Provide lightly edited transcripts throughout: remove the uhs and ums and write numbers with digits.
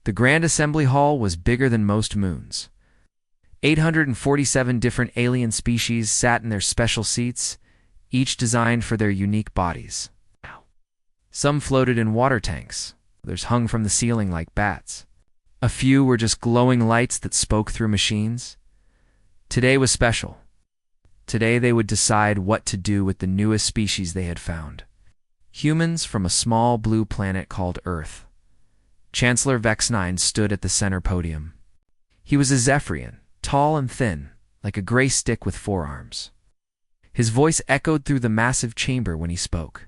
The Grand Assembly Hall was bigger than most moons. 847 different alien species sat in their special seats, each designed for their unique bodies. Some floated in water tanks, others hung from the ceiling like bats. A few were just glowing lights that spoke through machines. Today was special. Today they would decide what to do with the newest species they had found. Humans from a small blue planet called Earth. Chancellor Vex9 stood at the center podium. He was a Zephyrian, tall and thin, like a gray stick with 4 arms. His voice echoed through the massive chamber when he spoke.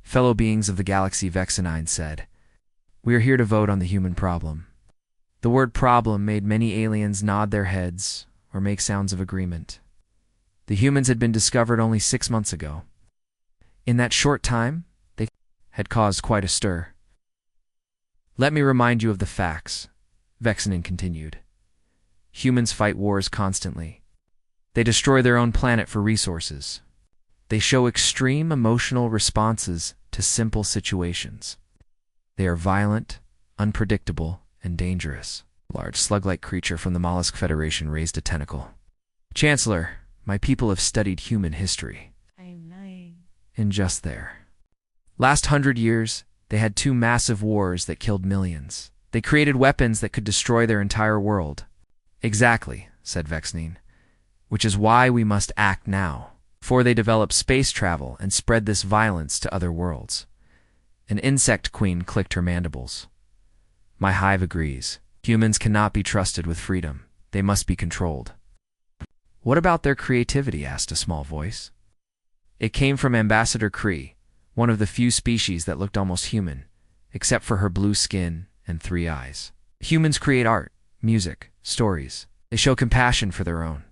Fellow beings of the galaxy, Vex9 said, "We are here to vote on the human problem." The word problem made many aliens nod their heads or make sounds of agreement. The humans had been discovered only 6 months ago. In that short time, they had caused quite a stir. "Let me remind you of the facts," Vex9 continued. "Humans fight wars constantly. They destroy their own planet for resources. They show extreme emotional responses to simple situations. They are violent, unpredictable, and dangerous." A large slug-like creature from the Mollusk Federation raised a tentacle. "Chancellor, my people have studied human history." And just there. Last 100 years, they had 2 massive wars that killed millions. They created weapons that could destroy their entire world. "Exactly," said Vex9, "which is why we must act now, before they develop space travel and spread this violence to other worlds." An insect queen clicked her mandibles. "My hive agrees. Humans cannot be trusted with freedom. They must be controlled." "What about their creativity?" asked a small voice. It came from Ambassador Kree, one of the few species that looked almost human, except for her blue skin and 3 eyes. "Humans create art, music, stories. They show compassion for their own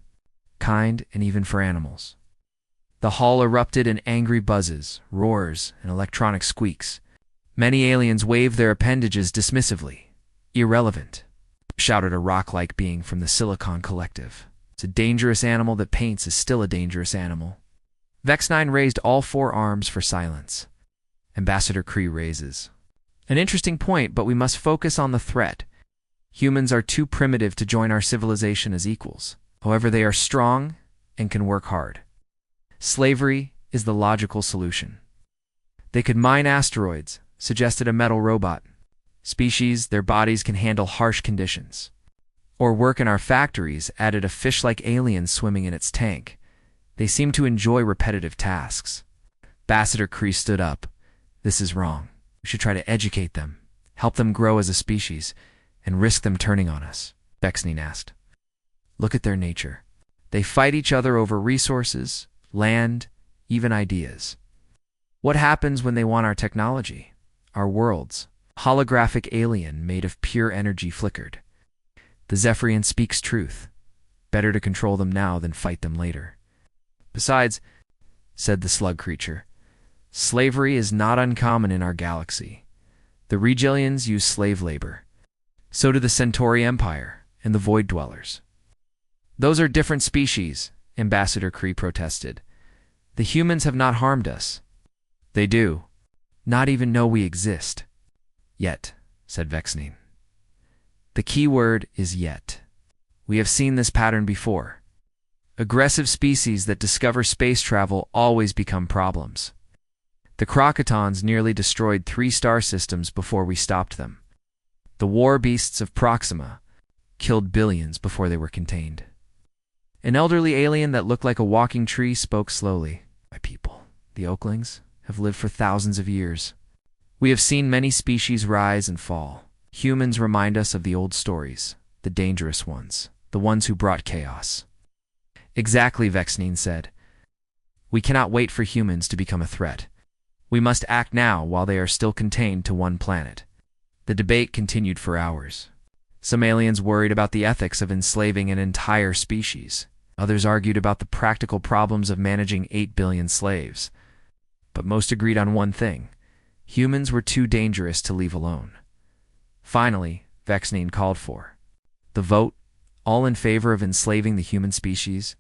kind and even for animals." The hall erupted in angry buzzes, roars, and electronic squeaks. Many aliens waved their appendages dismissively. "Irrelevant," shouted a rock-like being from the Silicon Collective. "It's a dangerous animal that paints is still a dangerous animal." Vex9 raised all 4 arms for silence. Ambassador Kree raises. "An interesting point, but we must focus on the threat. Humans are too primitive to join our civilization as equals. However, they are strong and can work hard. Slavery is the logical solution. They could mine asteroids," suggested a metal robot. "Species, their bodies can handle harsh conditions. Or work in our factories," added a fish-like alien swimming in its tank. "They seem to enjoy repetitive tasks." Ambassador Kree stood up. "This is wrong. We should try to educate them, help them grow as a species, and risk them turning on us." Vex9 asked. "Look at their nature. They fight each other over resources, land, even ideas. What happens when they want our technology, our worlds?" Holographic alien made of pure energy flickered. "The Zephyrian speaks truth. Better to control them now than fight them later." "Besides," said the slug creature, "slavery is not uncommon in our galaxy. The Regilians use slave labor. So do the Centauri Empire and the Void Dwellers." "Those are different species," Ambassador Kree protested. "The humans have not harmed us." "They do. Not even know we exist." "Yet," said Vex9. "The key word is yet. We have seen this pattern before. Aggressive species that discover space travel always become problems. The Krokatons nearly destroyed 3 star systems before we stopped them. The war beasts of Proxima killed billions before they were contained." An elderly alien that looked like a walking tree spoke slowly. "My people, the Oaklings, have lived for thousands of years. We have seen many species rise and fall. Humans remind us of the old stories, the dangerous ones, the ones who brought chaos." "Exactly," Vex9 said. "We cannot wait for humans to become a threat. We must act now while they are still contained to one planet." The debate continued for hours. Some aliens worried about the ethics of enslaving an entire species. Others argued about the practical problems of managing 8 billion slaves. But most agreed on one thing: humans were too dangerous to leave alone. Finally, Vex9 called for the vote, all in favor of enslaving the human species.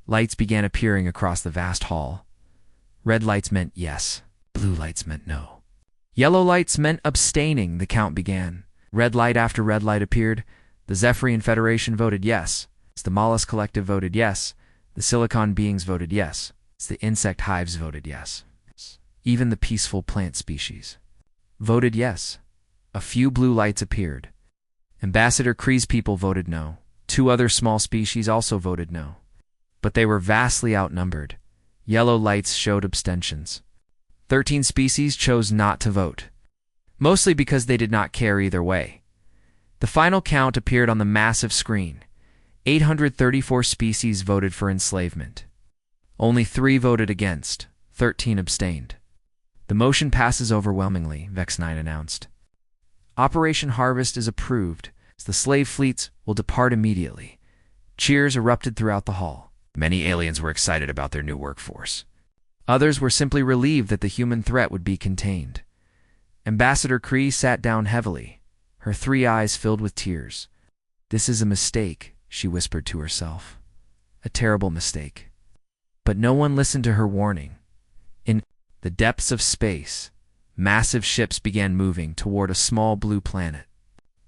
Lights began appearing across the vast hall. Red lights meant yes. Blue lights meant no. Yellow lights meant abstaining. The count began. Red light after red light appeared. The Zephyrian Federation voted yes. The Mollusk Collective voted yes. The Silicon Beings voted yes. The Insect Hives voted yes. Even the peaceful plant species voted yes. A few blue lights appeared. Ambassador Kree's people voted no. 2 other small species also voted no. But they were vastly outnumbered. Yellow lights showed abstentions. 13 species chose not to vote, mostly because they did not care either way. The final count appeared on the massive screen. 834 species voted for enslavement. Only 3 voted against. 13 abstained. The motion passes overwhelmingly, Vex9 announced. Operation Harvest is approved. The slave fleets will depart immediately. Cheers erupted throughout the hall. Many aliens were excited about their new workforce. Others were simply relieved that the human threat would be contained. Ambassador Kree sat down heavily, her 3 eyes filled with tears. "This is a mistake," she whispered to herself. "A terrible mistake." But no one listened to her warning. In the depths of space, massive ships began moving toward a small blue planet.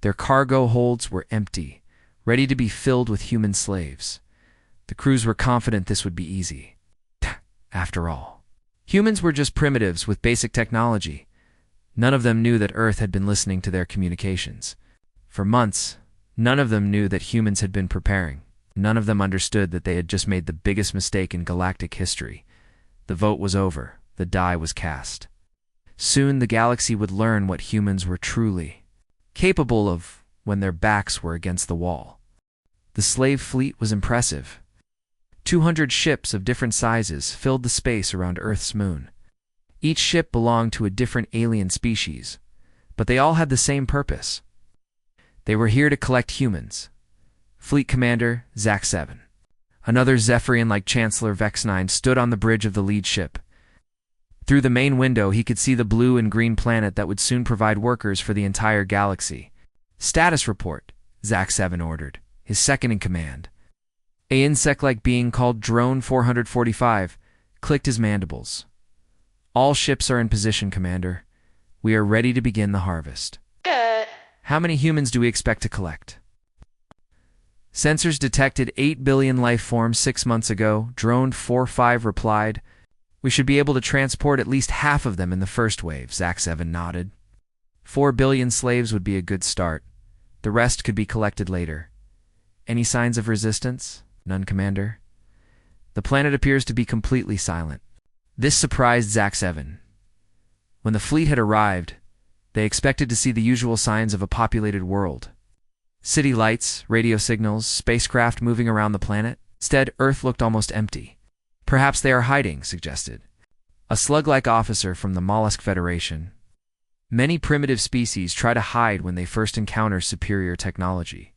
Their cargo holds were empty, ready to be filled with human slaves. The crews were confident this would be easy. After all, humans were just primitives with basic technology. None of them knew that Earth had been listening to their communications. For months, none of them knew that humans had been preparing. None of them understood that they had just made the biggest mistake in galactic history. The vote was over. The die was cast. Soon the galaxy would learn what humans were truly capable of when their backs were against the wall. The slave fleet was impressive. 200 ships of different sizes filled the space around Earth's moon. Each ship belonged to a different alien species, but they all had the same purpose. They were here to collect humans. Fleet Commander Zack 7. Another Zephyrian-like Chancellor Vex9 stood on the bridge of the lead ship. Through the main window, he could see the blue and green planet that would soon provide workers for the entire galaxy. "Status report," Zack 7 ordered, his second in command. A insect-like being called Drone 445 clicked his mandibles. "All ships are in position, Commander. We are ready to begin the harvest." Good. "How many humans do we expect to collect?" "Sensors detected 8 billion life forms 6 months ago," Drone 45 replied. "We should be able to transport at least half of them in the first wave," Zack 7 nodded. 4 billion slaves would be a good start. The rest could be collected later. "Any signs of resistance?" "None, Commander." "The planet appears to be completely silent." This surprised Zack 7. When the fleet had arrived, they expected to see the usual signs of a populated world. City lights, radio signals, spacecraft moving around the planet. Instead, Earth looked almost empty. "Perhaps they are hiding," suggested a slug-like officer from the Mollusk Federation. "Many primitive species try to hide when they first encounter superior technology.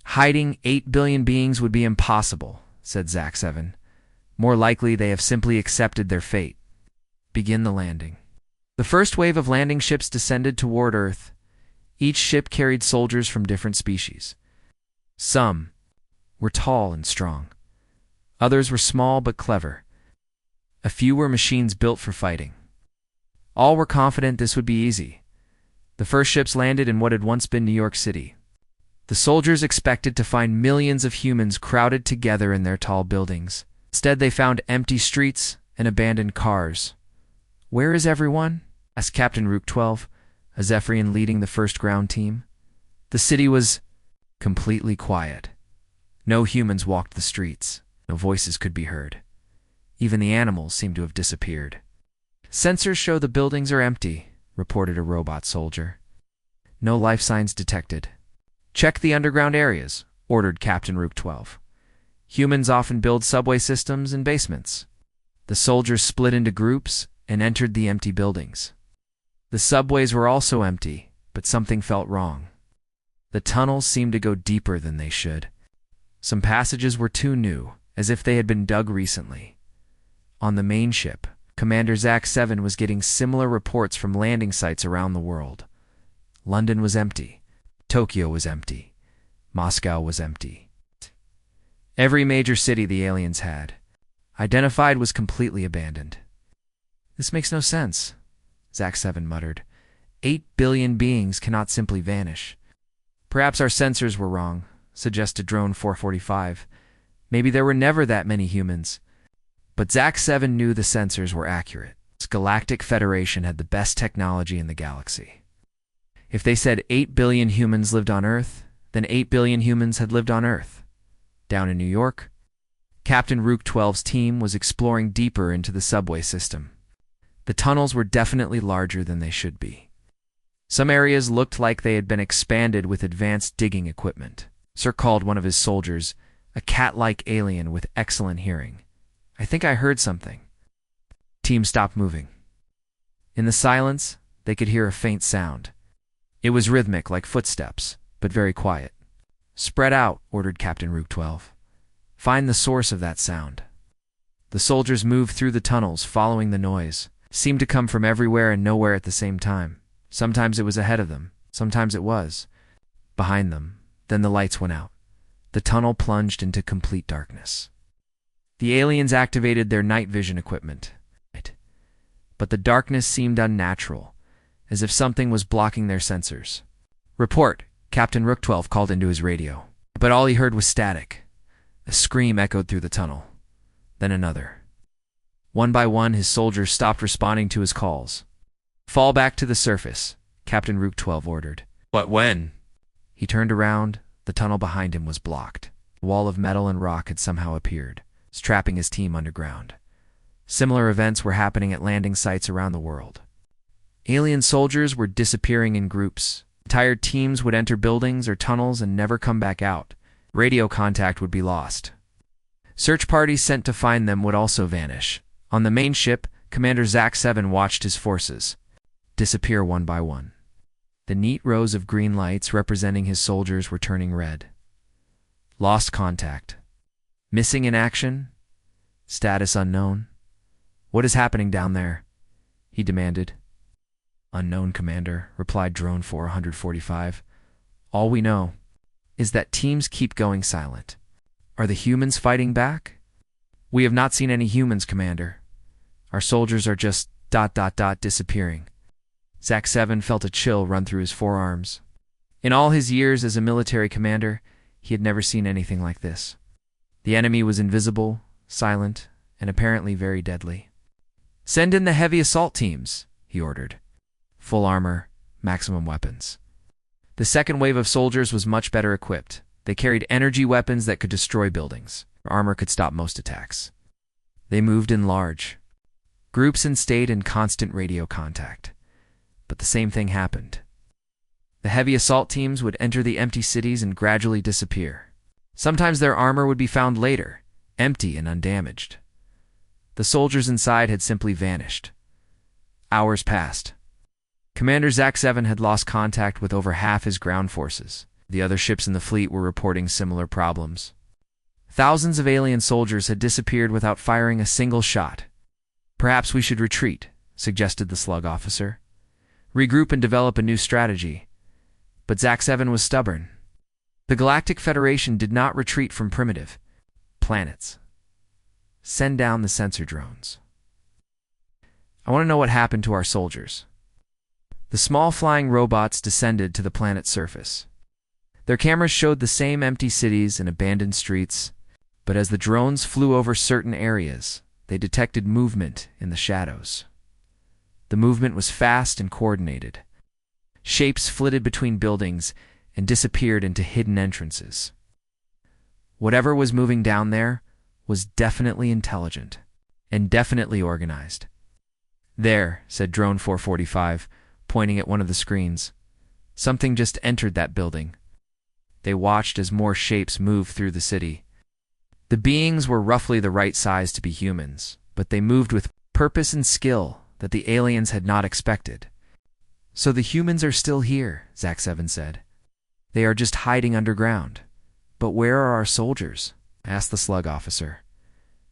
Hiding 8 billion beings would be impossible," said Zack 7. "More likely they have simply accepted their fate." Begin the landing. The first wave of landing ships descended toward Earth. Each ship carried soldiers from different species. Some were tall and strong. Others were small but clever. A few were machines built for fighting. All were confident this would be easy. The first ships landed in what had once been New York City. The soldiers expected to find millions of humans crowded together in their tall buildings. Instead, they found empty streets and abandoned cars. "Where is everyone?" asked Captain Rook 12, a Zephyrian leading the first ground team. The city was completely quiet. No humans walked the streets. No voices could be heard. Even the animals seemed to have disappeared. "Sensors show the buildings are empty," reported a robot soldier. "No life signs detected." "Check the underground areas," ordered Captain Rook 12. "Humans often build subway systems in basements." The soldiers split into groups and entered the empty buildings. The subways were also empty, but something felt wrong. The tunnels seemed to go deeper than they should. Some passages were too new, as if they had been dug recently. On the main ship, Commander Zack 7 was getting similar reports from landing sites around the world. London was empty. Tokyo was empty. Moscow was empty. Every major city the aliens had identified was completely abandoned. "This makes no sense," Zack 7 muttered. 8 billion beings cannot simply vanish. Perhaps our sensors were wrong, suggested Drone 445. Maybe there were never that many humans. But Zack 7 knew the sensors were accurate. The Galactic Federation had the best technology in the galaxy. If they said 8 billion humans lived on Earth, then 8 billion humans had lived on Earth. Down in New York, Captain Rook 12's team was exploring deeper into the subway system. The tunnels were definitely larger than they should be. Some areas looked like they had been expanded with advanced digging equipment. Sir called one of his soldiers, a cat-like alien with excellent hearing. "I think I heard something." Team stopped moving. In the silence, they could hear a faint sound. It was rhythmic, like footsteps, but very quiet. "Spread out," ordered Captain Rook 12. "Find the source of that sound." The soldiers moved through the tunnels, following the noise. It seemed to come from everywhere and nowhere at the same time. Sometimes it was ahead of them, sometimes it was behind them. Then the lights went out. The tunnel plunged into complete darkness. The aliens activated their night vision equipment. But the darkness seemed unnatural, as if something was blocking their sensors. "Report," Captain Rook 12 called into his radio. But all he heard was static. A scream echoed through the tunnel. Then another. One by one, his soldiers stopped responding to his calls. "Fall back to the surface," Captain Rook 12 ordered. "But when?" He turned around. The tunnel behind him was blocked. A wall of metal and rock had somehow appeared, trapping his team underground. Similar events were happening at landing sites around the world. Alien soldiers were disappearing in groups. Entire teams would enter buildings or tunnels and never come back out. Radio contact would be lost. Search parties sent to find them would also vanish. On the main ship, Commander Zack 7 watched his forces disappear one by one. The neat rows of green lights representing his soldiers were turning red. Lost contact. Missing in action. Status unknown. "What is happening down there?" he demanded. "Unknown, Commander," replied Drone 445. "All we know is that teams keep going silent. Are the humans fighting back?" "We have not seen any humans, Commander. Our soldiers are just ... disappearing." Zack 7 felt a chill run through his forearms. In all his years as a military commander, he had never seen anything like this. The enemy was invisible, silent, and apparently very deadly. "Send in the heavy assault teams," he ordered. Full armor, maximum weapons. The second wave of soldiers was much better equipped. They carried energy weapons that could destroy buildings. Their armor could stop most attacks. They moved in large groups and stayed in constant radio contact. But the same thing happened. The heavy assault teams would enter the empty cities and gradually disappear. Sometimes their armor would be found later, empty and undamaged. The soldiers inside had simply vanished. Hours passed. Commander Zack 7 had lost contact with over half his ground forces. The other ships in the fleet were reporting similar problems. Thousands of alien soldiers had disappeared without firing a single shot. "Perhaps we should retreat," suggested the slug officer. "Regroup and develop a new strategy." But Zack 7 was stubborn. The Galactic Federation did not retreat from primitive planets. "Send down the sensor drones. I want to know what happened to our soldiers." The small flying robots descended to the planet's surface. Their cameras showed the same empty cities and abandoned streets, but as the drones flew over certain areas, they detected movement in the shadows. The movement was fast and coordinated. Shapes flitted between buildings and disappeared into hidden entrances. Whatever was moving down there was definitely intelligent and definitely organized. "There," said Drone 445, pointing at one of the screens. "Something just entered that building." They watched as more shapes moved through the city. The beings were roughly the right size to be humans, but they moved with purpose and skill that the aliens had not expected. "So the humans are still here," Zack 7 said. "They are just hiding underground. But where are our soldiers?" asked the slug officer.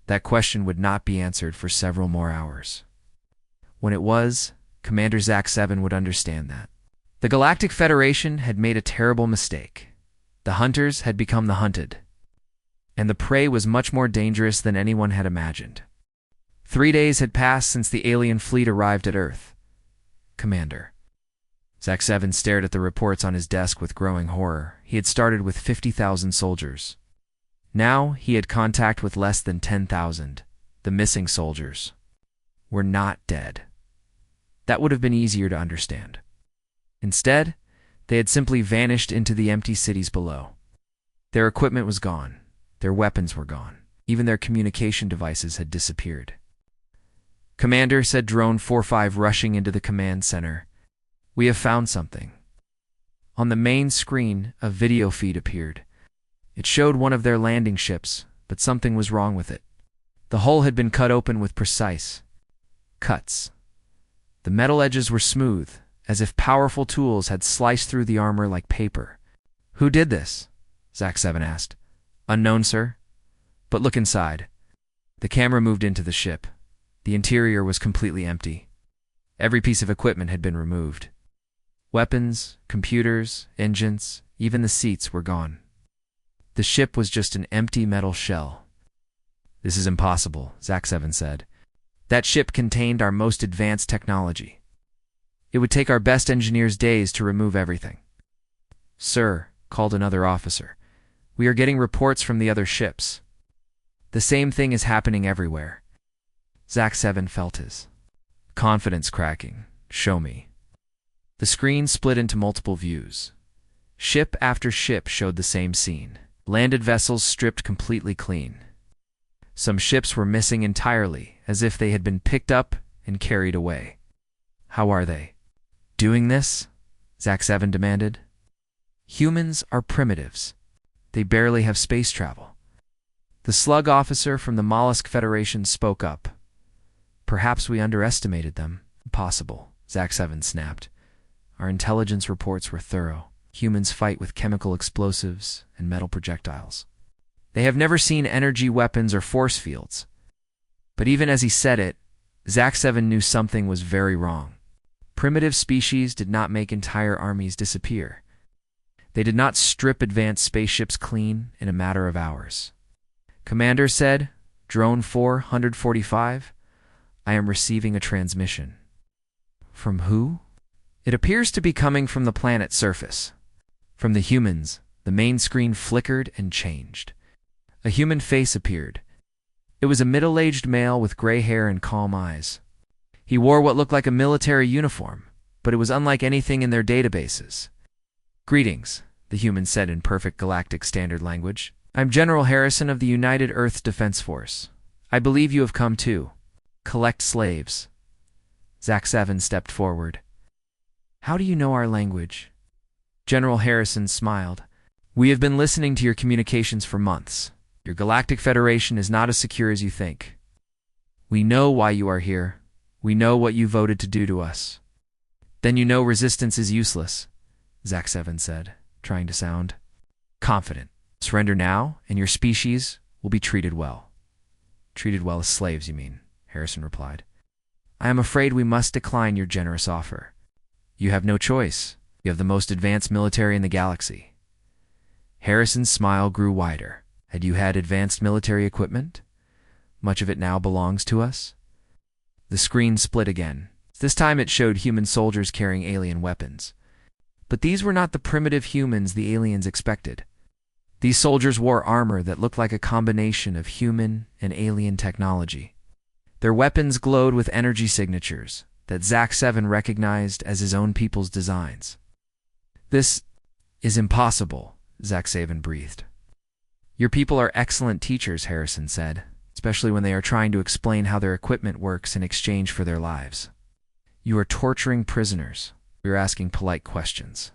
That question would not be answered for several more hours. When it was, Commander Zack 7 would understand that. The Galactic Federation had made a terrible mistake. The hunters had become the hunted. And the prey was much more dangerous than anyone had imagined. 3 days had passed since the alien fleet arrived at Earth. "Commander, Zack 7 stared at the reports on his desk with growing horror. He had started with 50,000 soldiers. Now he had contact with less than 10,000. The missing soldiers were not dead. That would have been easier to understand. Instead, they had simply vanished into the empty cities below. Their equipment was gone. Their weapons were gone. Even their communication devices had disappeared. "Commander," said Drone 45, rushing into the command center. "We have found something." On the main screen, a video feed appeared. It showed one of their landing ships, but something was wrong with it. The hull had been cut open with precise cuts. The metal edges were smooth, as if powerful tools had sliced through the armor like paper. "Who did this?" Zack 7 asked. "Unknown, sir. But look inside." The camera moved into the ship. The interior was completely empty. Every piece of equipment had been removed. Weapons, computers, engines, even the seats were gone. The ship was just an empty metal shell. "This is impossible," Zack 7 said. "That ship contained our most advanced technology. It would take our best engineers days to remove everything." "Sir," called another officer, "we are getting reports from the other ships. The same thing is happening everywhere." Zack 7 felt his confidence cracking. "Show me." The screen split into multiple views. Ship after ship showed the same scene. Landed vessels stripped completely clean. Some ships were missing entirely, as if they had been picked up and carried away. "How are they doing this?" Zack 7 demanded. "Humans are primitives. They barely have space travel." The slug officer from the Mollusk Federation spoke up. "Perhaps we underestimated them." "Impossible," Zack 7 snapped. "Our intelligence reports were thorough. Humans fight with chemical explosives and metal projectiles. They have never seen energy weapons or force fields." But even as he said it, Zack 7 knew something was very wrong. Primitive species did not make entire armies disappear. They did not strip advanced spaceships clean in a matter of hours. "Commander," said Drone 445, "I am receiving a transmission." "From who?" "It appears to be coming from the planet's surface. From the humans." The main screen flickered and changed. A human face appeared. It was a middle-aged male with gray hair and calm eyes. He wore what looked like a military uniform, but it was unlike anything in their databases. "Greetings," the human said in perfect Galactic Standard language. "I'm General Harrison of the United Earth Defense Force. I believe you have come to collect slaves." Zack 7 stepped forward. "How do you know our language?" General Harrison smiled. "We have been listening to your communications for months. Your Galactic Federation is not as secure as you think. We know why you are here. We know what you voted to do to us." "Then you know resistance is useless," Zack 7 said, trying to sound confident. "Surrender now, and your species will be treated well." "Treated well as slaves, you mean?" Harrison replied. "I am afraid we must decline your generous offer. You have no choice. You have the most advanced military in the galaxy." Harrison's smile grew wider. "Had you had advanced military equipment? Much of it now belongs to us." The screen split again. This time it showed human soldiers carrying alien weapons. But these were not the primitive humans the aliens expected. These soldiers wore armor that looked like a combination of human and alien technology. Their weapons glowed with energy signatures that Zack 7 recognized as his own people's designs. "This is impossible," Zack 7 breathed. "Your people are excellent teachers," Harrison said, "especially when they are trying to explain how their equipment works in exchange for their lives. You are torturing prisoners. We are asking polite questions.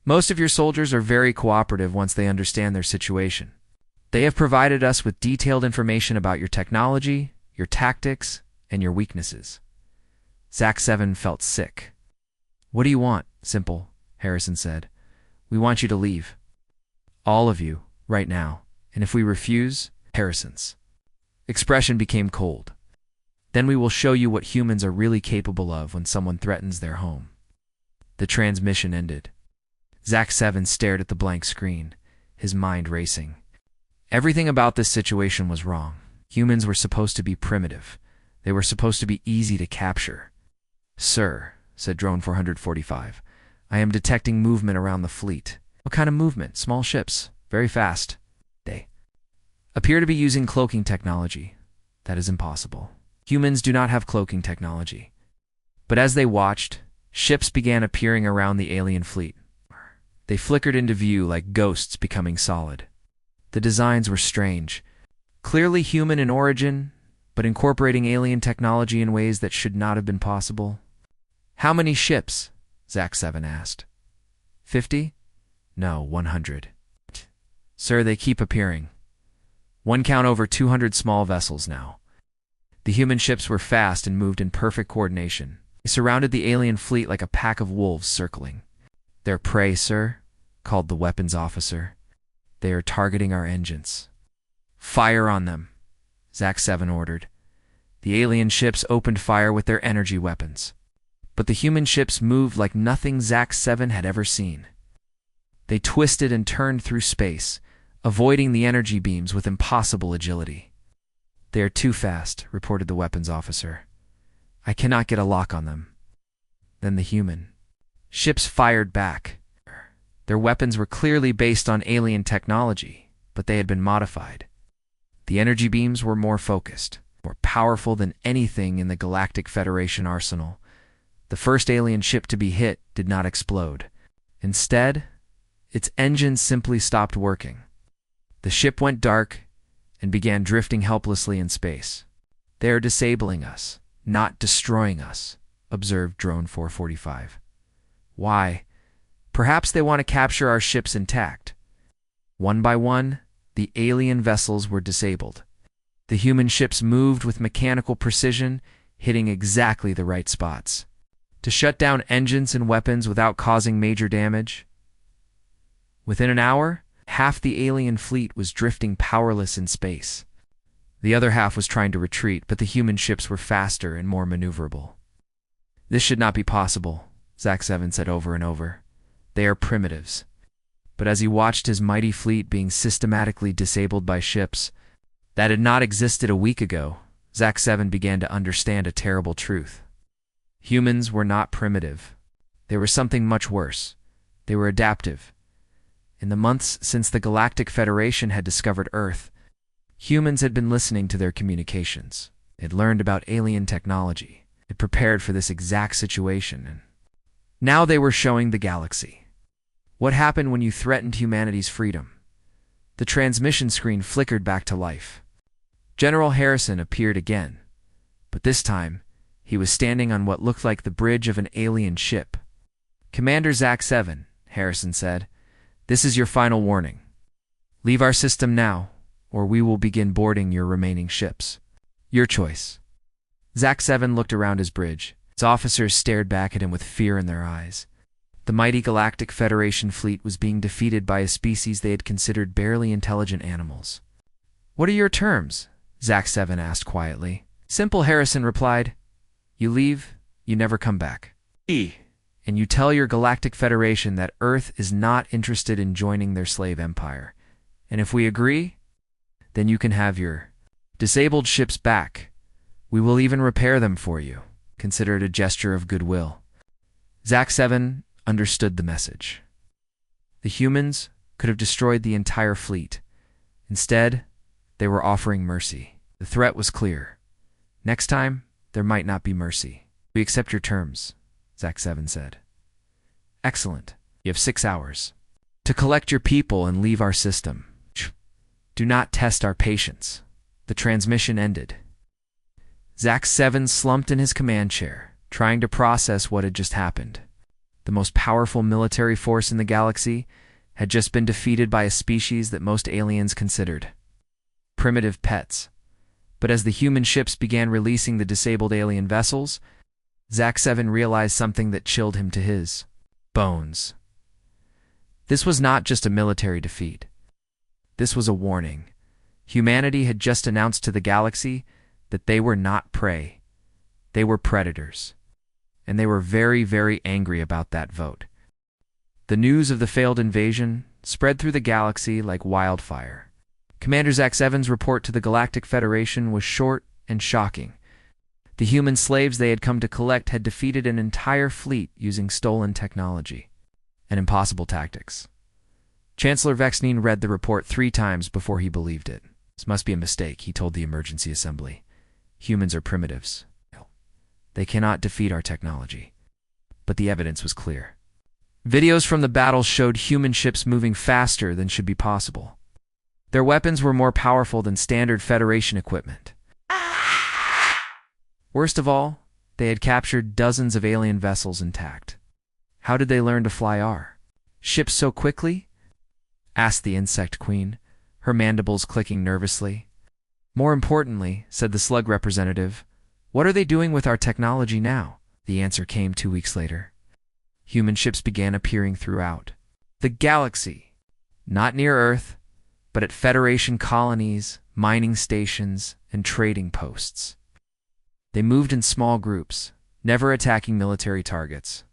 Most of your soldiers are very cooperative once they understand their situation. They have provided us with detailed information about your technology, your tactics, and your weaknesses." Zack 7 felt sick. "What do you want?" "Simple," Harrison said. "We want you to leave. All of you, right now. And if we refuse," Harrison's expression became cold. "Then we will show you what humans are really capable of when someone threatens their home." The transmission ended. Zack 7 stared at the blank screen, his mind racing. Everything about this situation was wrong. Humans were supposed to be primitive. They were supposed to be easy to capture. "Sir," said Drone 445, I am detecting movement around the fleet. What kind of movement? Small ships. Very fast. They appear to be using cloaking technology. That is impossible. Humans do not have cloaking technology. But as they watched, ships began appearing around the alien fleet. They flickered into view like ghosts becoming solid. The designs were strange. Clearly human in origin, but incorporating alien technology in ways that should not have been possible. How many ships? Zack 7 asked. 50? No, 100. Sir, they keep appearing. One count over 200 small vessels now. The human ships were fast and moved in perfect coordination. They surrounded the alien fleet like a pack of wolves circling. Their prey, sir, called the weapons officer. They are targeting our engines. Fire on them, Zack 7 ordered. The alien ships opened fire with their energy weapons. But the human ships moved like nothing Zack 7 had ever seen. They twisted and turned through space, avoiding the energy beams with impossible agility. They are too fast, reported the weapons officer. I cannot get a lock on them. Then the human ships fired back. Their weapons were clearly based on alien technology, but they had been modified. The energy beams were more focused, more powerful than anything in the Galactic Federation arsenal. The first alien ship to be hit did not explode. Instead, its engines simply stopped working. The ship went dark and began drifting helplessly in space. They are disabling us, not destroying us, observed Drone 445. Why? Perhaps they want to capture our ships intact. One by one, the alien vessels were disabled. The human ships moved with mechanical precision, hitting exactly the right spots. To shut down engines and weapons without causing major damage. Within an hour, half the alien fleet was drifting powerless in space. The other half was trying to retreat, but the human ships were faster and more maneuverable. This should not be possible, Zack 7 said over and over. They are primitives. But as he watched his mighty fleet being systematically disabled by ships that had not existed a week ago, Zack 7 began to understand a terrible truth. Humans were not primitive. They were something much worse. They were adaptive. In the months since the Galactic Federation had discovered Earth, humans had been listening to their communications. They had learned about alien technology. They had prepared for this exact situation, and now they were showing the galaxy. What happened when you threatened humanity's freedom? The transmission screen flickered back to life. General Harrison appeared again, but this time, he was standing on what looked like the bridge of an alien ship. Commander Zack 7, Harrison said, this is your final warning. Leave our system now, or we will begin boarding your remaining ships. Your choice. Zack 7 looked around his bridge. His officers stared back at him with fear in their eyes. The mighty Galactic Federation fleet was being defeated by a species they had considered barely intelligent animals. What are your terms? Zack 7 asked quietly. Simple, Harrison replied. You leave, you never come back. And you tell your Galactic Federation that Earth is not interested in joining their slave empire. And if we agree, then you can have your disabled ships back. We will even repair them for you. Consider it a gesture of goodwill. Zack 7 understood the message. The humans could have destroyed the entire fleet. Instead, they were offering mercy. The threat was clear. Next time, there might not be mercy. We accept your terms, Zack 7 said. Excellent. You have 6 hours to collect your people and leave our system. Do not test our patience. The transmission ended. Zack 7 slumped in his command chair, trying to process what had just happened. The most powerful military force in the galaxy had just been defeated by a species that most aliens considered primitive pets. But as the human ships began releasing the disabled alien vessels, Zack 7 realized something that chilled him to his bones. This was not just a military defeat. This was a warning. Humanity had just announced to the galaxy that they were not prey. They were predators. And they were very, very angry about that vote. The news of the failed invasion spread through the galaxy like wildfire. Commander Zack 7's report to the Galactic Federation was short and shocking. The human slaves they had come to collect had defeated an entire fleet using stolen technology. and impossible tactics. Chancellor Vexnine read the report 3 times before he believed it. This must be a mistake, he told the emergency assembly. Humans are primitives. They cannot defeat our technology. But the evidence was clear. Videos from the battle showed human ships moving faster than should be possible. Their weapons were more powerful than standard Federation equipment. Worst of all, they had captured dozens of alien vessels intact. How did they learn to fly our ships so quickly? Asked the insect queen, her mandibles clicking nervously. More importantly, said the slug representative, what are they doing with our technology now? The answer came 2 weeks later. Human ships began appearing throughout the galaxy, not near Earth, but at Federation colonies, mining stations, and trading posts. They moved in small groups, never attacking military targets.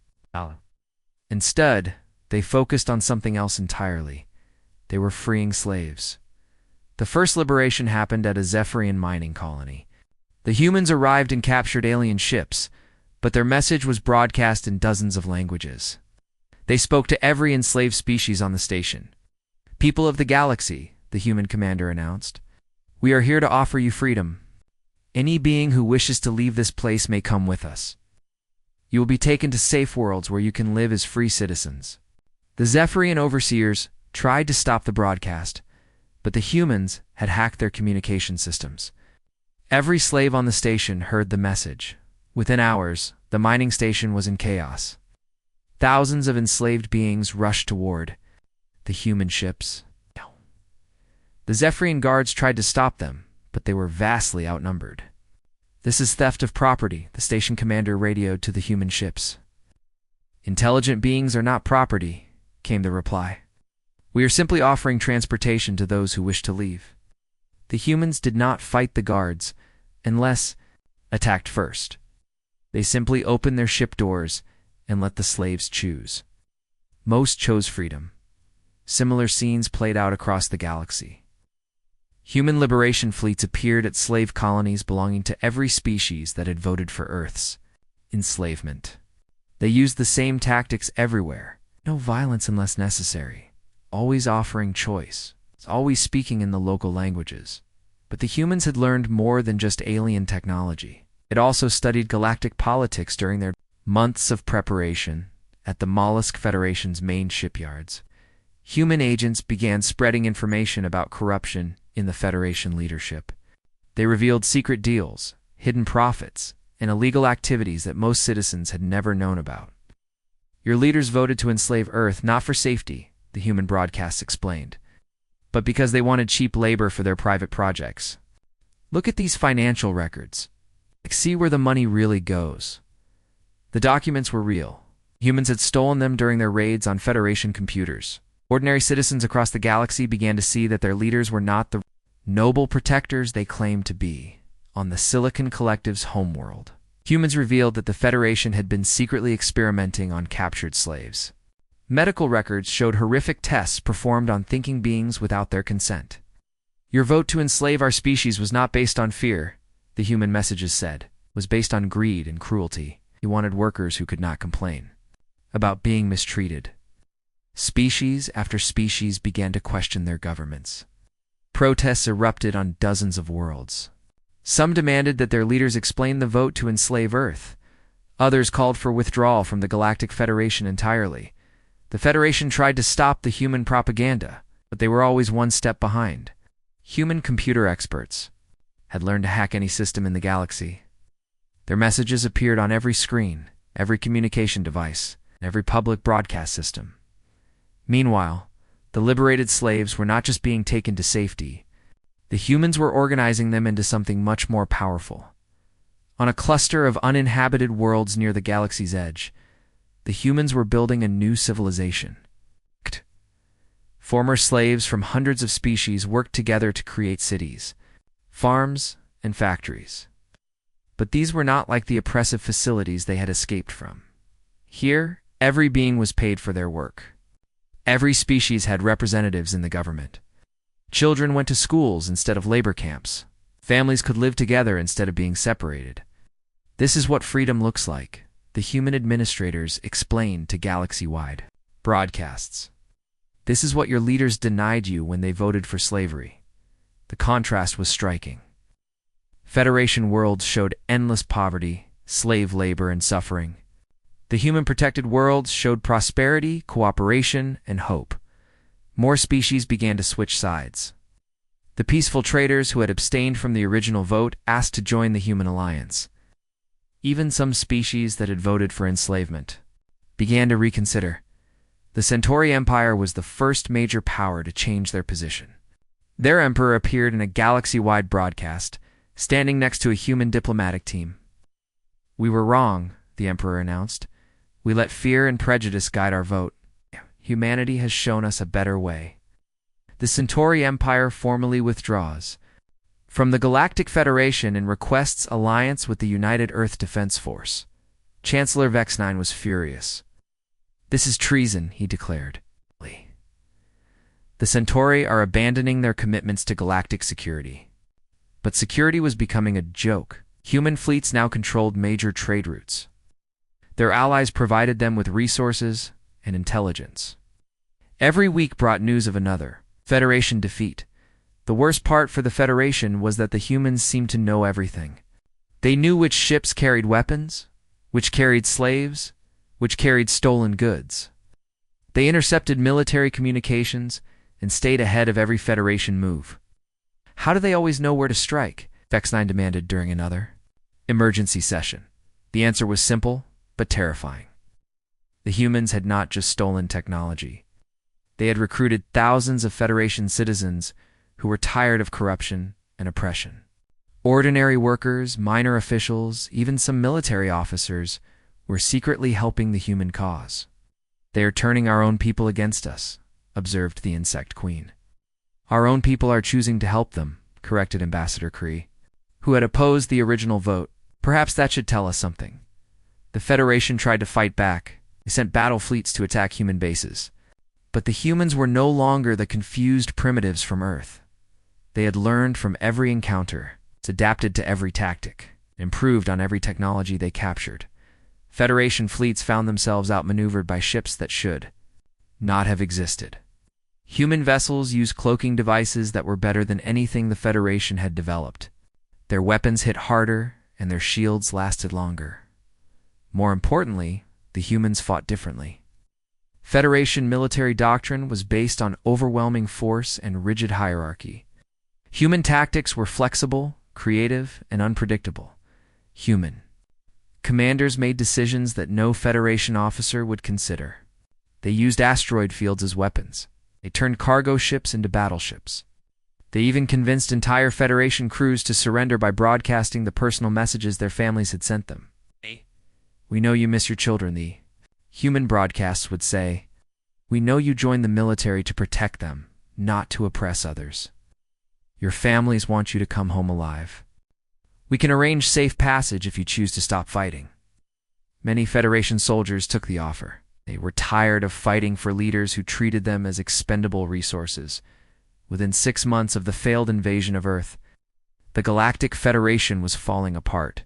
Instead, they focused on something else entirely. They were freeing slaves. The first liberation happened at a Zephyrian mining colony. The humans arrived and captured alien ships, but their message was broadcast in dozens of languages. They spoke to every enslaved species on the station. People of the galaxy, the human commander announced, we are here to offer you freedom. Any being who wishes to leave this place may come with us. You will be taken to safe worlds where you can live as free citizens. The Zephyrian overseers tried to stop the broadcast, but the humans had hacked their communication systems. Every slave on the station heard the message. Within hours, the mining station was in chaos. Thousands of enslaved beings rushed toward the human ships. The Zephyrian guards tried to stop them, but they were vastly outnumbered. This is theft of property, the station commander radioed to the human ships. Intelligent beings are not property, came the reply. We are simply offering transportation to those who wish to leave. The humans did not fight the guards, unless attacked first. They simply opened their ship doors and let the slaves choose. Most chose freedom. Similar scenes played out across the galaxy. Human liberation fleets appeared at slave colonies belonging to every species that had voted for Earth's enslavement. They used the same tactics everywhere. No violence unless necessary. Always offering choice. Always speaking in the local languages. But the humans had learned more than just alien technology. It also studied galactic politics during their months of preparation at the Mollusk Federation's main shipyards. Human agents began spreading information about corruption in the Federation leadership. They revealed secret deals, hidden profits, and illegal activities that most citizens had never known about. Your leaders voted to enslave Earth not for safety, the human broadcasts explained, but because they wanted cheap labor for their private projects. Look at these financial records. See where the money really goes. The documents were real. Humans had stolen them during their raids on Federation computers. Ordinary citizens across the galaxy began to see that their leaders were not the noble protectors they claimed to be on the Silicon Collective's homeworld. Humans revealed that the Federation had been secretly experimenting on captured slaves. Medical records showed horrific tests performed on thinking beings without their consent. Your vote to enslave our species was not based on fear, the human messages said, was based on greed and cruelty. You wanted workers who could not complain about being mistreated. Species after species began to question their governments. Protests erupted on dozens of worlds. Some demanded that their leaders explain the vote to enslave Earth. Others called for withdrawal from the Galactic Federation entirely. The Federation tried to stop the human propaganda, but they were always one step behind. Human computer experts had learned to hack any system in the galaxy. Their messages appeared on every screen, every communication device, and every public broadcast system. Meanwhile, the liberated slaves were not just being taken to safety. The humans were organizing them into something much more powerful. On a cluster of uninhabited worlds near the galaxy's edge, the humans were building a new civilization. Former slaves from hundreds of species worked together to create cities, farms, and factories. But these were not like the oppressive facilities they had escaped from. Here, every being was paid for their work. Every species had representatives in the government. Children went to schools instead of labor camps. Families could live together instead of being separated. This is what freedom looks like, the human administrators explained to galaxy-wide. Broadcasts. This is what your leaders denied you when they voted for slavery. The contrast was striking. Federation worlds showed endless poverty, slave labor, and suffering. The human-protected worlds showed prosperity, cooperation, and hope. More species began to switch sides. The peaceful traders who had abstained from the original vote asked to join the human alliance. Even some species that had voted for enslavement began to reconsider. The Centauri Empire was the first major power to change their position. Their emperor appeared in a galaxy-wide broadcast, standing next to a human diplomatic team. "We were wrong," the emperor announced. "We let fear and prejudice guide our vote. Humanity has shown us a better way." The Centauri Empire formally withdraws from the Galactic Federation and requests alliance with the United Earth Defense Force. Chancellor Vex-9 was furious. "This is treason," he declared. The Centauri are abandoning their commitments to galactic security. But security was becoming a joke. Human fleets now controlled major trade routes. Their allies provided them with resources and intelligence. Every week brought news of another Federation defeat. The worst part for the Federation was that the humans seemed to know everything. They knew which ships carried weapons, which carried slaves, which carried stolen goods. They intercepted military communications and stayed ahead of every Federation move. "How do they always know where to strike?" Vex-9 demanded during another emergency session. The answer was simple, but terrifying. The humans had not just stolen technology. They had recruited thousands of Federation citizens who were tired of corruption and oppression. Ordinary workers, minor officials, even some military officers were secretly helping the human cause. "They are turning our own people against us," observed the Insect Queen. "Our own people are choosing to help them," corrected Ambassador Kree, who had opposed the original vote. "Perhaps that should tell us something." The Federation tried to fight back. They sent battle fleets to attack human bases. But the humans were no longer the confused primitives from Earth. They had learned from every encounter, adapted to every tactic, improved on every technology they captured. Federation fleets found themselves outmaneuvered by ships that should not have existed. Human vessels used cloaking devices that were better than anything the Federation had developed. Their weapons hit harder, and their shields lasted longer. More importantly, the humans fought differently. Federation military doctrine was based on overwhelming force and rigid hierarchy. Human tactics were flexible, creative, and unpredictable. Human commanders made decisions that no Federation officer would consider. They used asteroid fields as weapons. They turned cargo ships into battleships. They even convinced entire Federation crews to surrender by broadcasting the personal messages their families had sent them. "We know you miss your children," the human broadcasts would say. "We know you joined the military to protect them, not to oppress others. Your families want you to come home alive. We can arrange safe passage if you choose to stop fighting." Many Federation soldiers took the offer. They were tired of fighting for leaders who treated them as expendable resources. Within 6 months of the failed invasion of Earth, the Galactic Federation was falling apart.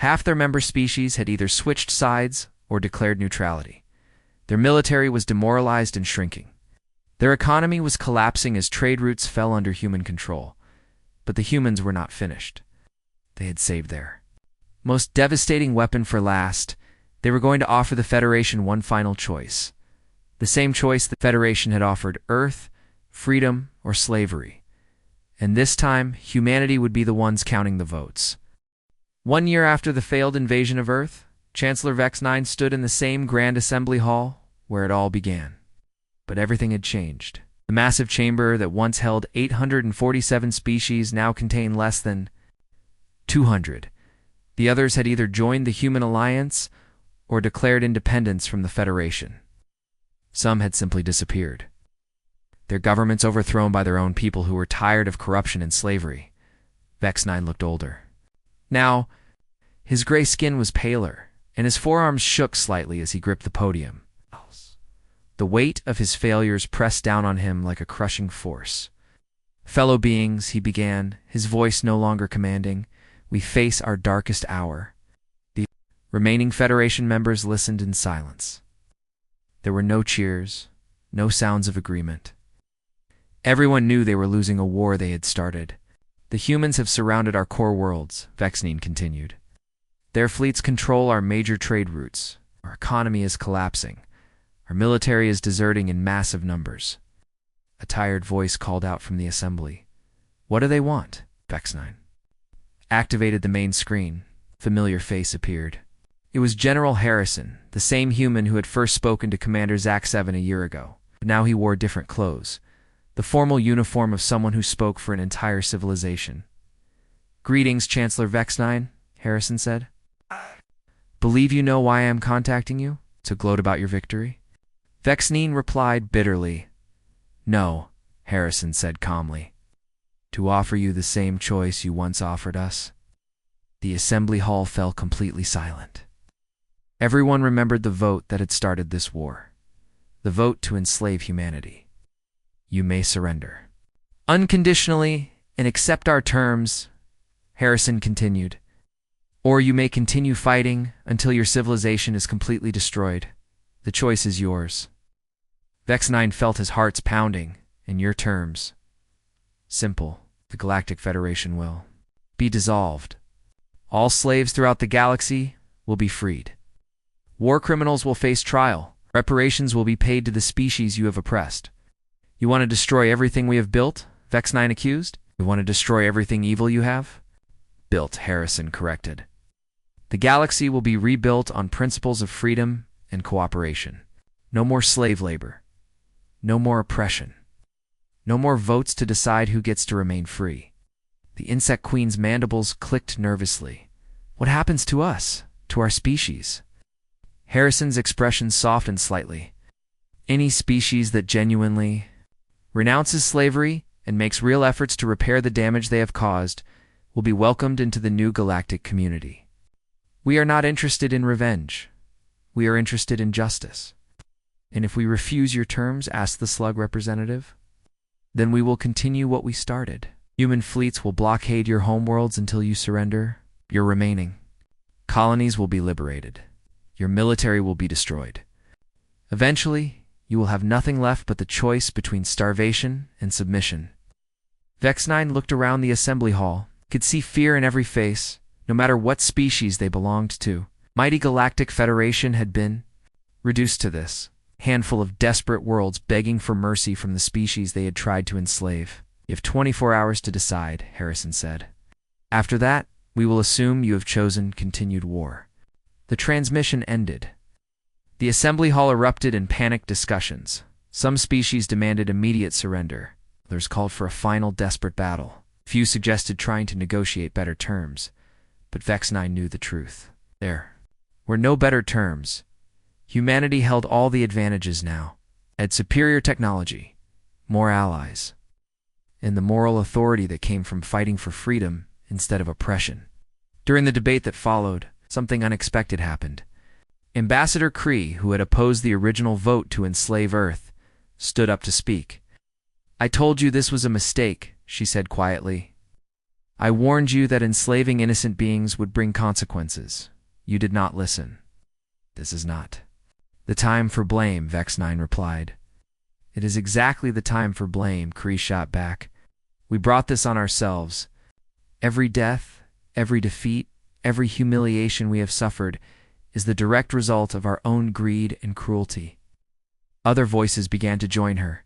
Half their member species had either switched sides or declared neutrality. Their military was demoralized and shrinking. Their economy was collapsing as trade routes fell under human control. But the humans were not finished. They had saved their most devastating weapon for last. They were going to offer the Federation one final choice. The same choice the Federation had offered Earth, freedom, or slavery. And this time, humanity would be the ones counting the votes. 1 year after the failed invasion of Earth, Chancellor Vex-9 stood in the same Grand Assembly Hall where it all began. But everything had changed. The massive chamber that once held 847 species now contained less than 200. The others had either joined the Human Alliance or declared independence from the Federation. Some had simply disappeared. Their governments overthrown by their own people who were tired of corruption and slavery. Vex-9 looked older. Now, his gray skin was paler, and his forearms shook slightly as he gripped the podium. The weight of his failures pressed down on him like a crushing force. "Fellow beings," he began, his voice no longer commanding, "we face our darkest hour." The remaining Federation members listened in silence. There were no cheers, no sounds of agreement. Everyone knew they were losing a war they had started. The humans have surrounded our core worlds, Vexnine continued. Their fleets control our major trade routes. Our economy is collapsing. Our military is deserting in massive numbers. A tired voice called out from the assembly. What do they want? Vexnine activated the main screen. Familiar face appeared. It was General Harrison, the same human who had first spoken to Commander Zack 7 a year ago. But now he wore different clothes. The formal uniform of someone who spoke for an entire civilization. Greetings, Chancellor Vexnine, Harrison said. Believe you know why I am contacting you? To gloat about your victory? Vexnine replied bitterly. No, Harrison said calmly. To offer you the same choice you once offered us. The assembly hall fell completely silent. Everyone remembered the vote that had started this war. The vote to enslave humanity. You may surrender. Unconditionally and accept our terms, Harrison continued. Or you may continue fighting until your civilization is completely destroyed. The choice is yours. Vexnine felt his heart's pounding. In your terms. Simple. The Galactic Federation will be dissolved. All slaves throughout the galaxy will be freed. War criminals will face trial. Reparations will be paid to the species you have oppressed. You want to destroy everything we have built? Vexnine accused. You want to destroy everything evil you have? Built, Harrison corrected. The galaxy will be rebuilt on principles of freedom and cooperation. No more slave labor. No more oppression. No more votes to decide who gets to remain free. The Insect Queen's mandibles clicked nervously. What happens to us? To our species? Harrison's expression softened slightly. Any species that genuinely renounces slavery and makes real efforts to repair the damage they have caused will be welcomed into the new galactic community. We are not interested in revenge. We are interested in justice. And if we refuse your terms, asked the slug representative, then we will continue what we started. Human fleets will blockade your homeworlds until you surrender. Your remaining colonies will be liberated. Your military will be destroyed. Eventually, you will have nothing left but the choice between starvation and submission. Vexnine looked around the assembly hall, could see fear in every face, no matter what species they belonged to. Mighty Galactic Federation had been reduced to this handful of desperate worlds begging for mercy from the species they had tried to enslave. You have 24 hours to decide, Harrison said. After that, we will assume you have chosen continued war. The transmission ended. The assembly hall erupted in panicked discussions. Some species demanded immediate surrender. Others called for a final desperate battle. Few suggested trying to negotiate better terms. But Vexnine knew the truth. There were no better terms. Humanity held all the advantages now. Had superior technology, more allies, and the moral authority that came from fighting for freedom instead of oppression. During the debate that followed, something unexpected happened. Ambassador Kree, who had opposed the original vote to enslave Earth, stood up to speak. I told you this was a mistake, she said quietly. I warned you that enslaving innocent beings would bring consequences. You did not listen. This is not the time for blame, Vexnine replied. It is exactly the time for blame, Kree shot back. We brought this on ourselves. Every death, every defeat, every humiliation we have suffered is the direct result of our own greed and cruelty. Other voices began to join her.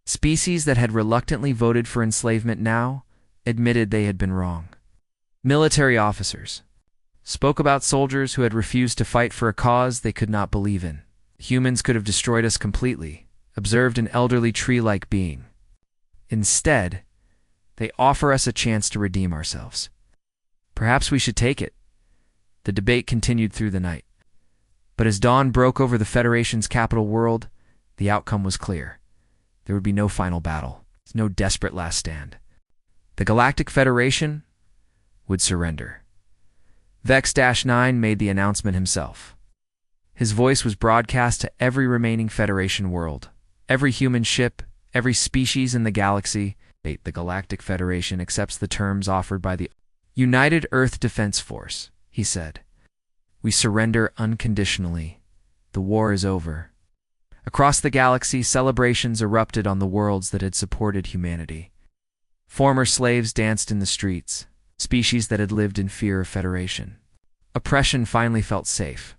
Species that had reluctantly voted for enslavement now admitted they had been wrong. Military officers spoke about soldiers who had refused to fight for a cause they could not believe in. Humans could have destroyed us completely, observed an elderly tree-like being. Instead, they offer us a chance to redeem ourselves. Perhaps we should take it. The debate continued through the night. But as dawn broke over the Federation's capital world, the outcome was clear. There would be no final battle, no desperate last stand. The Galactic Federation would surrender. Vex-9 made the announcement himself. His voice was broadcast to every remaining Federation world. Every human ship, every species in the galaxy. The Galactic Federation accepts the terms offered by the United Earth Defense Force, he said. We surrender unconditionally. The war is over. Across the galaxy, celebrations erupted on the worlds that had supported humanity. Former slaves danced in the streets, species that had lived in fear of Federation. Oppression finally felt safe,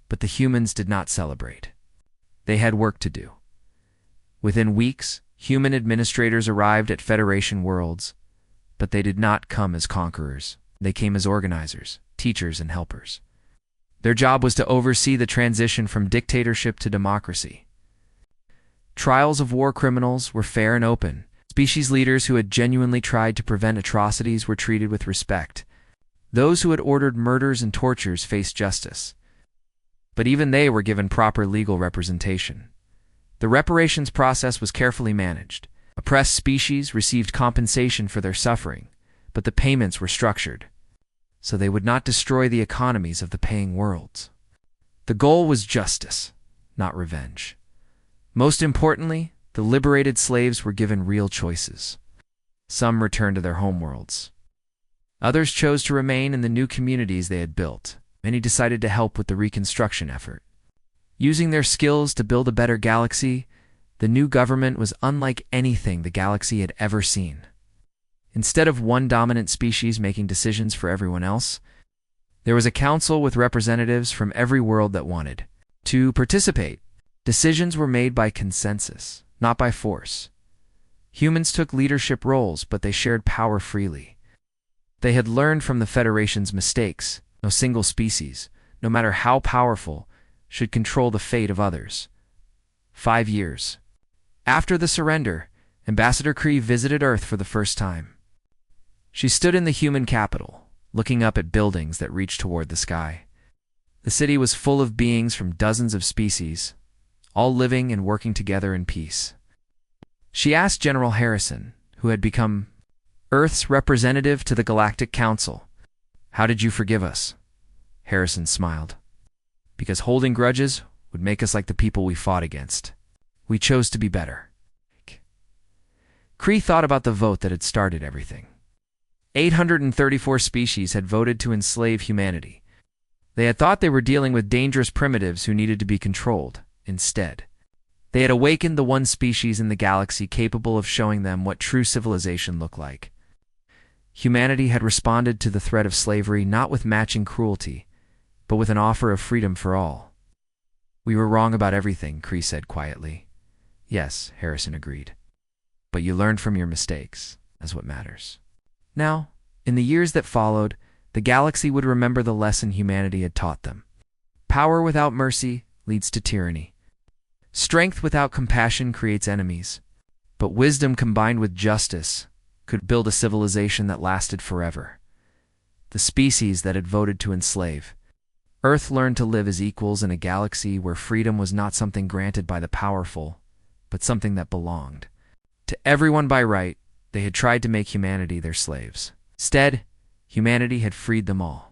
but the humans did not celebrate. They had work to do. Within weeks, human administrators arrived at Federation worlds, but they did not come as conquerors. They came as organizers, teachers, and helpers. Their job was to oversee the transition from dictatorship to democracy. Trials of war criminals were fair and open. Species leaders who had genuinely tried to prevent atrocities were treated with respect. Those who had ordered murders and tortures faced justice. But even they were given proper legal representation. The reparations process was carefully managed. Oppressed species received compensation for their suffering, but the payments were structured, so they would not destroy the economies of the paying worlds. The goal was justice, not revenge. Most importantly, the liberated slaves were given real choices. Some returned to their homeworlds. Others chose to remain in the new communities they had built. Many decided to help with the reconstruction effort. Using their skills to build a better galaxy, the new government was unlike anything the galaxy had ever seen. Instead of one dominant species making decisions for everyone else, there was a council with representatives from every world that wanted to participate. Decisions were made by consensus, not by force. Humans took leadership roles, but they shared power freely. They had learned from the Federation's mistakes. No single species, no matter how powerful, should control the fate of others. 5 years. After the surrender, Ambassador Kree visited Earth for the first time. She stood in the human capital, looking up at buildings that reached toward the sky. The city was full of beings from dozens of species, all living and working together in peace. She asked General Harrison, who had become Earth's representative to the Galactic Council, "How did you forgive us?" Harrison smiled. "Because holding grudges would make us like the people we fought against. We chose to be better." Kree thought about the vote that had started everything. 834 species had voted to enslave humanity. They had thought they were dealing with dangerous primitives who needed to be controlled. Instead, they had awakened the one species in the galaxy capable of showing them what true civilization looked like. Humanity had responded to the threat of slavery not with matching cruelty, but with an offer of freedom for all. "We were wrong about everything," Kree said quietly. "Yes," Harrison agreed. "But you learned from your mistakes. That's what matters." Now, in the years that followed, the galaxy would remember the lesson humanity had taught them. Power without mercy leads to tyranny. Strength without compassion creates enemies. But wisdom combined with justice could build a civilization that lasted forever. The species that had voted to enslave. Earth learned to live as equals in a galaxy where freedom was not something granted by the powerful, but something that belonged to everyone by right. They had tried to make humanity their slaves. Instead, humanity had freed them all.